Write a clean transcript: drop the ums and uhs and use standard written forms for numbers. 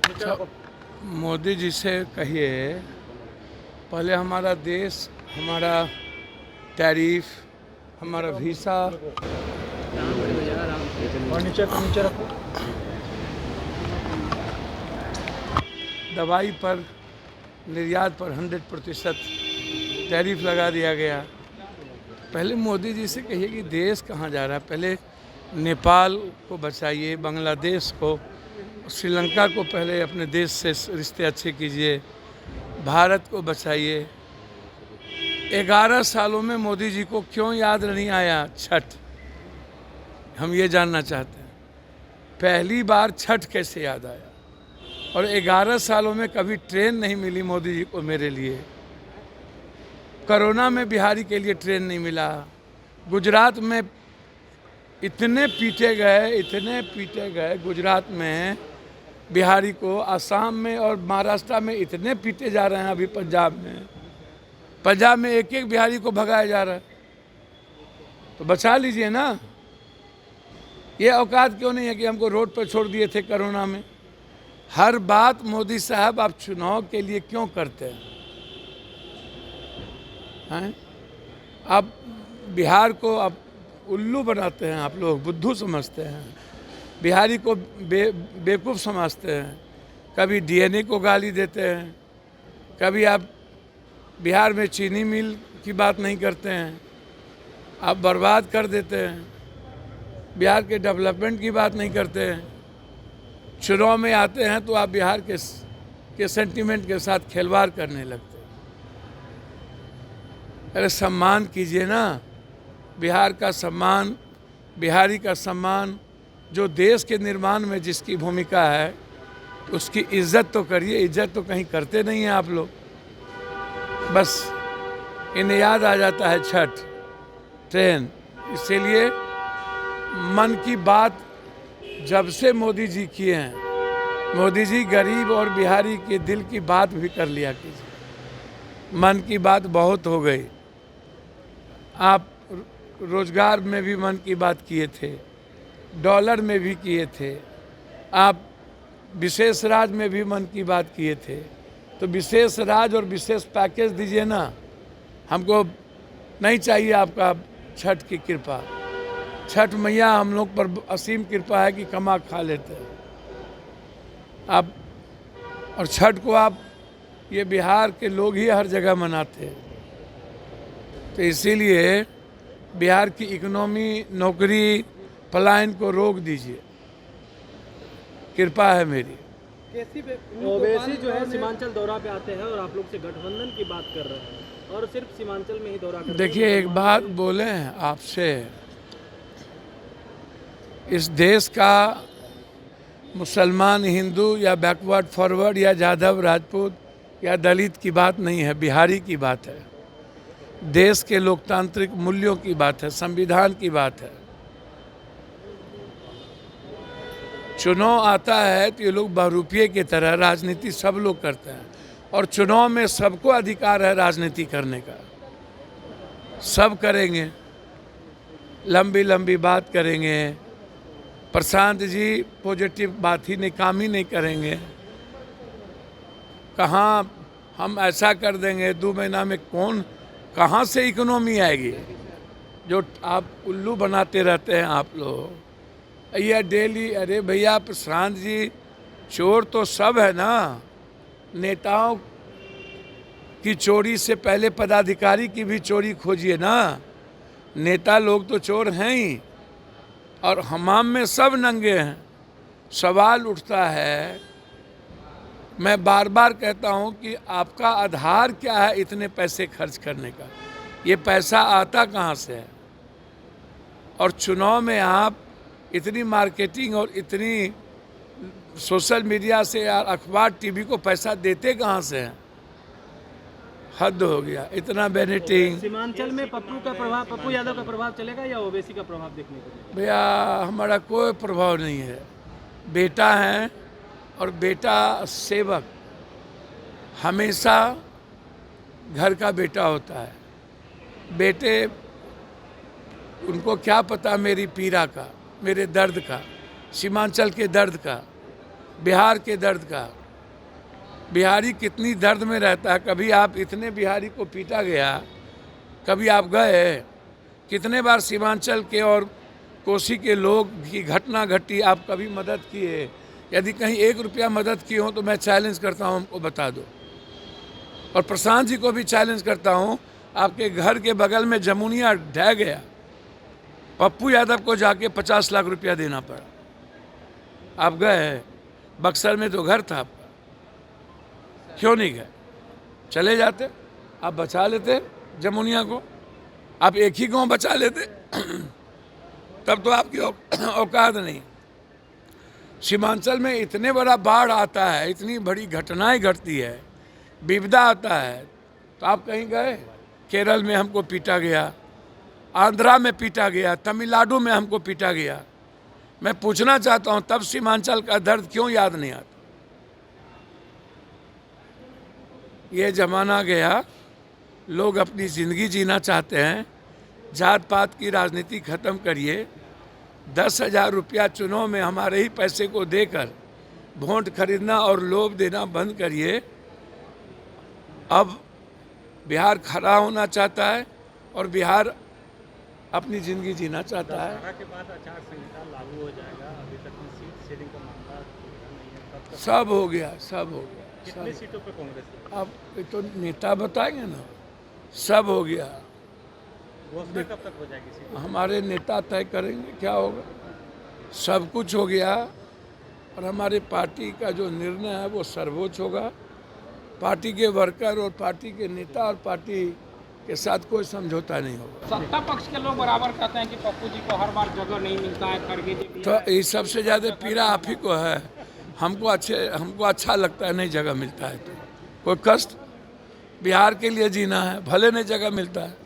अच्छा, मोदी जी से कहिए पहले हमारा देश, हमारा टैरिफ, हमारा वीसा, और नीचे रखो। दवाई पर निर्यात पर 100% टैरिफ लगा दिया गया। पहले मोदी जी से कहिए कि देश कहाँ जा रहा है। पहले नेपाल को बचाइए, बांग्लादेश को, श्रीलंका को पहले अपने देश से रिश्ते अच्छे कीजिए, भारत को बचाइए। 11 सालों में मोदी जी को क्यों याद नहीं आया छठ, हम ये जानना चाहते हैं। पहली बार छठ कैसे याद आया? और 11 सालों में कभी ट्रेन नहीं मिली मोदी जी को मेरे लिए। कोरोना में बिहारी के लिए ट्रेन नहीं मिला। गुजरात में इतने पीटे गए गुजरात में बिहारी को। आसाम में और महाराष्ट्र में इतने पीटे जा रहे हैं। अभी पंजाब में एक एक बिहारी को भगाया जा रहा है। तो बचा लीजिए ना। ये औकात क्यों नहीं है कि हमको रोड पर छोड़ दिए थे कोरोना में। हर बात मोदी साहब आप चुनाव के लिए क्यों करते हैं? आप बिहार को आप उल्लू बनाते हैं, आप लोग बुद्धू समझते हैं, बिहारी को बेवकूफ़ समझते हैं। कभी डीएनए को गाली देते हैं, कभी आप बिहार में चीनी मिल की बात नहीं करते हैं, आप बर्बाद कर देते हैं। बिहार के डेवलपमेंट की बात नहीं करते हैं। चुनाव में आते हैं तो आप बिहार के सेंटीमेंट के साथ खिलवाड़ करने लगते हैं। अरे सम्मान कीजिए ना, बिहार का सम्मान, बिहारी का सम्मान, जो देश के निर्माण में जिसकी भूमिका है उसकी इज्जत तो करिए। इज्जत तो कहीं करते नहीं हैं आप लोग। बस इन्हें याद आ जाता है छठ, ट्रेन। इसीलिए मन की बात जब से मोदी जी किए हैं, मोदी जी गरीब और बिहारी के दिल की बात भी कर लिया कीजिए। मन की बात बहुत हो गई। आप रोजगार में भी मन की बात किए थे, डॉलर में भी किए थे, आप विशेष राज में भी मन की बात किए थे। तो विशेष राज और विशेष पैकेज दीजिए ना। हमको नहीं चाहिए आपका छठ की कृपा। छठ मैया हम लोग पर असीम कृपा है कि कमा खा लेते हैं आप। और छठ को आप, ये बिहार के लोग ही हर जगह मनाते हैं। तो इसीलिए बिहार की इकोनॉमी, नौकरी, पलायन को रोक दीजिए, कृपा है मेरी। ओवैसी जो है सीमांचल दौरा पे आते हैं और आप लोग से गठबंधन की बात कर रहे हैं और सिर्फ सीमांचल में ही दौरा कर रहे हैं। देखिए, एक बात बोले हैं आपसे, इस देश का मुसलमान, हिंदू या बैकवर्ड फॉरवर्ड या यादव, राजपूत या दलित की बात नहीं है, बिहारी की बात है। देश के लोकतांत्रिक मूल्यों की बात है, संविधान की बात है। चुनाव आता है तो ये लोग बहरूपिये की तरह राजनीति सब लोग करते हैं। और चुनाव में सबको अधिकार है राजनीति करने का। सब करेंगे, लंबी लंबी बात करेंगे। प्रशांत जी पॉजिटिव बात ही नहीं, काम ही नहीं करेंगे। कहाँ हम ऐसा कर देंगे 2 महीना में, कहाँ से इकोनॉमी आएगी? जो आप उल्लू बनाते रहते हैं आप लोग ये डेली। अरे भैया प्रशांत जी, चोर तो सब है ना। नेताओं की चोरी से पहले पदाधिकारी की भी चोरी खोजिए ना। नेता लोग तो चोर हैं ही, और हमाम में सब नंगे हैं। सवाल उठता है, मैं बार बार कहता हूं कि आपका आधार क्या है इतने पैसे खर्च करने का? ये पैसा आता कहां से है? और चुनाव में आप इतनी मार्केटिंग और इतनी सोशल मीडिया से या अखबार, टीवी को पैसा देते कहां से हैं? हद हो गया, इतना बेनेटिंग। सीमांचल में पप्पू यादव का प्रभाव चलेगा या ओवैसी का प्रभाव देखने को मिलेगा? भैया हमारा कोई प्रभाव नहीं है। बेटा है और बेटा सेवक हमेशा घर का बेटा होता है। बेटे, उनको क्या पता मेरी पीड़ा का, मेरे दर्द का, सीमांचल के दर्द का। बिहार के दर्द का। बिहारी कितनी दर्द में रहता है। कभी आप इतने बिहारी को पीटा गया, कभी आप गए, कितने बार सीमांचल के और कोसी के लोग की घटना घटी, आप कभी मदद किए? यदि कहीं 1 रुपया मदद किए हो तो मैं चैलेंज करता हूँ, हमको बता दो। और प्रशांत जी को भी चैलेंज करता हूँ, आपके घर के बगल में जमुनिया ढह गया, पप्पू यादव को जाके 50 लाख रुपया देना पड़ा। आप गए, बक्सर में तो घर था आपका, क्यों नहीं गए? चले जाते, आप बचा लेते जमुनिया को, आप एक ही गांव बचा लेते तब तो आपकी औकात नहीं। सीमांचल में इतने बड़ा बाढ़ आता है, इतनी बड़ी घटनाएं घटती है, विपदा आता है, तो आप कहीं गए? केरल में हमको पीटा गया, आंध्रा में पीटा गया, तमिलनाडु में हमको पीटा गया। मैं पूछना चाहता हूं, तब सीमांचल का दर्द क्यों याद नहीं आता? ये जमाना गया, लोग अपनी ज़िंदगी जीना चाहते हैं। जात पात की राजनीति ख़त्म करिए। 10,000 रुपया चुनाव में हमारे ही पैसे को देकर वोट खरीदना और लोभ देना बंद करिए। अब बिहार खड़ा होना चाहता है और बिहार अपनी ज़िंदगी जीना चाहता है। के बाद आचार संहिता लागू हो जाएगा। अभी तक सीट शेयरिंग का मामला नहीं है, कब तक? सब हो गया, सब हो गया। कितनी सीटों पे कांग्रेस? अब ये तो नेता बताएंगे ना। सब हो गया। घोषणा कब तक हो जाएगी सीट? हमारे नेता तय करेंगे क्या होगा। सब कुछ हो गया और हमारे पार्टी का जो निर्णय है वो सर्वोच्च होगा। पार्टी के वर्कर और पार्टी के नेता और पार्टी के साथ कोई समझौता नहीं होगा। सत्ता पक्ष के लोग बराबर कहते हैं कि पप्पू जी को हर बार जगह नहीं मिलता है, खड़गे जी भी तो ये सबसे ज़्यादा पीड़ा आप ही को है। हमको अच्छा लगता है नहीं जगह मिलता है तो। कोई कष्ट, बिहार के लिए जीना है, भले नहीं जगह मिलता है।